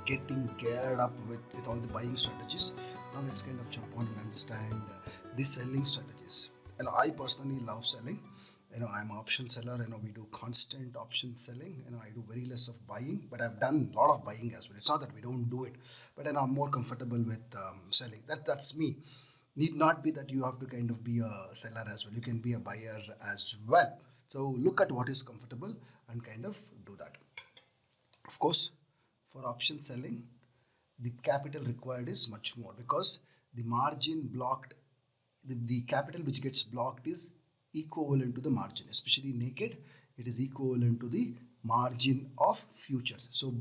getting geared up with all the buying strategies. Now let's kind of jump on and understand the selling strategies. I personally love selling. I'm an option seller. We do constant option selling. I do very less of buying, but I've done a lot of buying as well. It's not that we don't do it, but I'm more comfortable with selling. That's me. Need not be that you have to kind of be a seller as well. You can be a buyer as well. So look at what is comfortable and kind of do that. Of course, for option selling, the capital required is much more because the margin blocked, the capital which gets blocked is equivalent to the margin, especially naked, it is equivalent to the margin of futures. So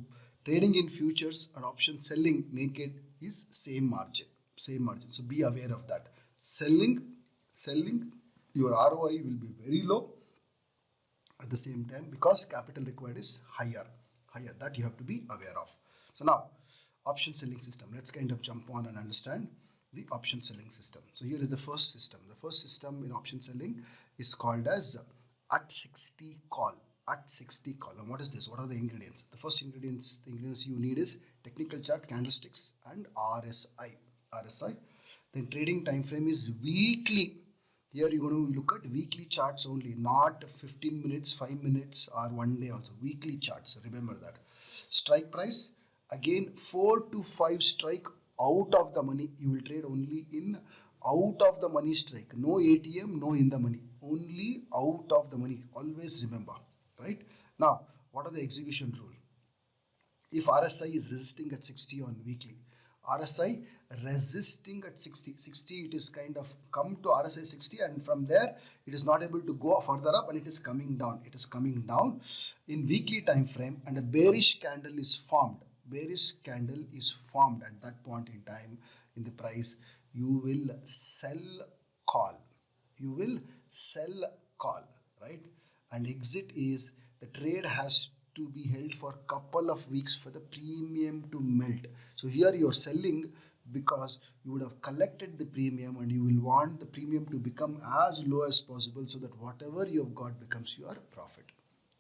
trading in futures and option selling naked is same margin. So be aware of that. Selling, your ROI will be very low at the same time because capital required is higher. That you have to be aware of. So now, option selling system. Let's kind of jump on and understand the option selling system. So here is the first system. The first system in option selling is called as at 60 call. At 60 call. And what is this? What are the ingredients? The first ingredients, you need is technical chart, candlesticks, and RSI. Then trading time frame is weekly. Here you're going to look at weekly charts only, not 15 minutes, 5 minutes, or 1 day also. Weekly charts, remember that. Strike price, again 4 to 5 strike out of the money. You will trade only in out of the money strike. No ATM, no in the money. Only out of the money. Always remember, right? Now, what are the execution rule? If RSI is resisting at 60 on weekly, RSI resisting at 60, it is kind of come to RSI 60, and from there it is not able to go further up and it is coming down. It is coming down in weekly time frame and a bearish candle is formed. Bearish candle is formed at that point in time in the price. You will sell call. You will sell call, right? And exit is the trade has to be held for a couple of weeks for the premium to melt. So here you are selling because you would have collected the premium and you will want the premium to become as low as possible so that whatever you have got becomes your profit,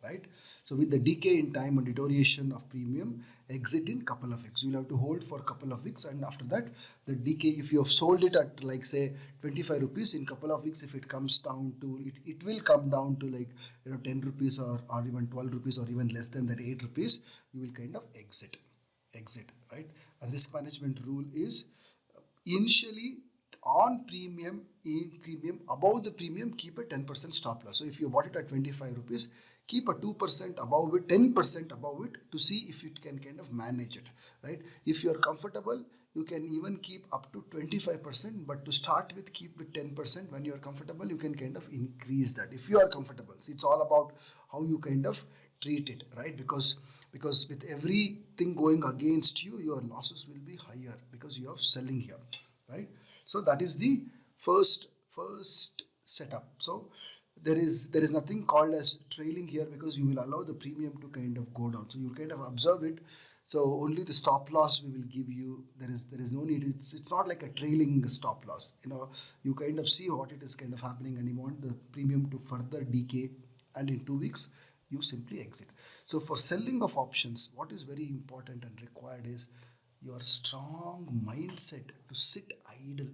right? So with the decay in time and deterioration of premium, exit in couple of weeks. You will have to hold for a couple of weeks, and after that the decay, if you have sold it at like say 25 rupees, in couple of weeks if it comes down to it will come down to like 10 rupees or even 12 rupees or even less than that 8 rupees, you will kind of exit, right? A risk management rule is initially on premium, in premium, above the premium, keep a 10% stop loss. So if you bought it at 25 rupees, keep a 2% above it, 10% above it to see if you can kind of manage it, right? If you are comfortable, you can even keep up to 25%, but to start with, keep with 10%. When you are comfortable, you can kind of increase that if you are comfortable. So it's all about how you kind of treat it, right? Because with everything going against you, your losses will be higher because you are selling here, right? So that is the first setup. So there is nothing called as trailing here because you will allow the premium to kind of go down. So you kind of observe it. So only the stop loss we will give you. There is no need. It's not like a trailing stop loss. You kind of see what it is kind of happening, and you want the premium to further decay, and in 2 weeks you simply exit. So for selling of options, what is very important and required is your strong mindset to sit idle,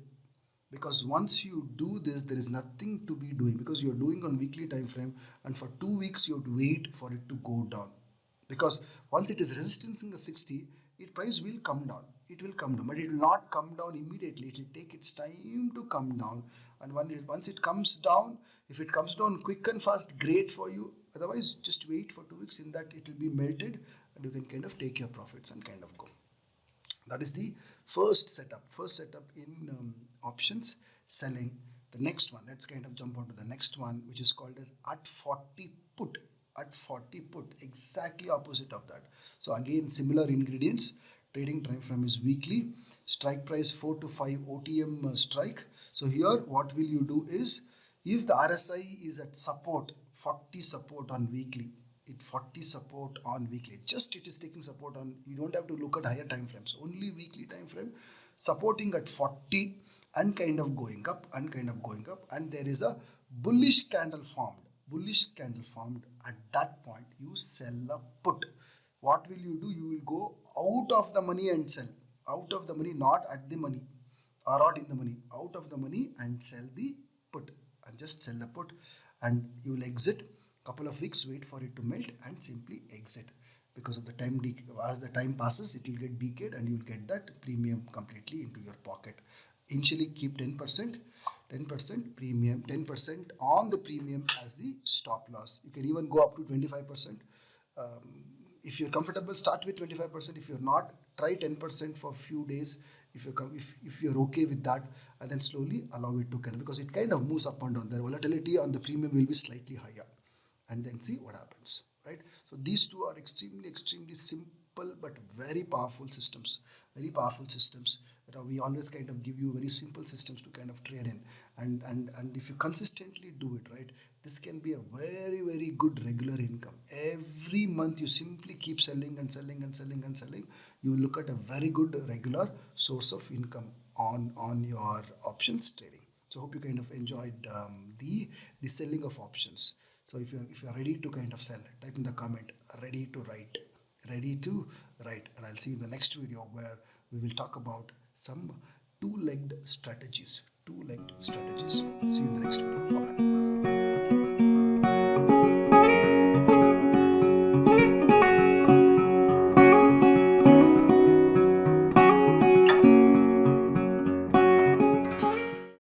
because once you do this, there is nothing to be doing because you're doing on weekly time frame, and for 2 weeks you have to wait for it to go down, because once it is resisting the 60, price will come down. It will come down, but it will not come down immediately. It will take its time to come down, and once it comes down, if it comes down quick and fast, great for you. Otherwise, just wait for 2 weeks. In that, it will be melted and you can kind of take your profits and kind of go. That is the first setup in options selling. The next one, let's kind of jump on to the next one, which is called as at 40 put. At 40 put, exactly opposite of that. So again, similar ingredients. Trading time frame is weekly. Strike price 4 to 5 OTM strike. So here, what will you do is, if the RSI is at support, 40 support on weekly, 40 support on weekly, just it is taking support on, you don't have to look at higher time frames, only weekly time frame, supporting at 40 and kind of going up, and there is a bullish candle formed, at that point you sell a put. what will you do? You will go out of the money and sell. Out of the money, not at the money or not in the money. Out of the money and sell the put, and just sell the put, and you will exit. Couple of weeks, wait for it to melt and simply exit, because of the time, as the time passes it will get decayed and you will get that premium completely into your pocket. Initially keep 10%, 10% premium, 10% on the premium as the stop loss. You can even go up to 25%. If you're comfortable, start with 25%. If you're not, try 10% for a few days. If you're okay with that, and then slowly allow it to kind of, because it kind of moves up and down. The volatility on the premium will be slightly higher, and then see what happens, right? So these two are extremely simple but very powerful systems, very powerful systems. We always kind of give you very simple systems to kind of trade in, and if you consistently do it, right, this can be a very good regular income. Every month you simply keep selling and selling and selling and selling, you will look at a very good regular source of income on your options trading. So hope you kind of enjoyed the selling of options. So if you're ready to kind of sell, type in the comment ready to write, ready to write, and I'll see you in the next video where we will talk about some two-legged strategies. See you in the next video. Bye bye.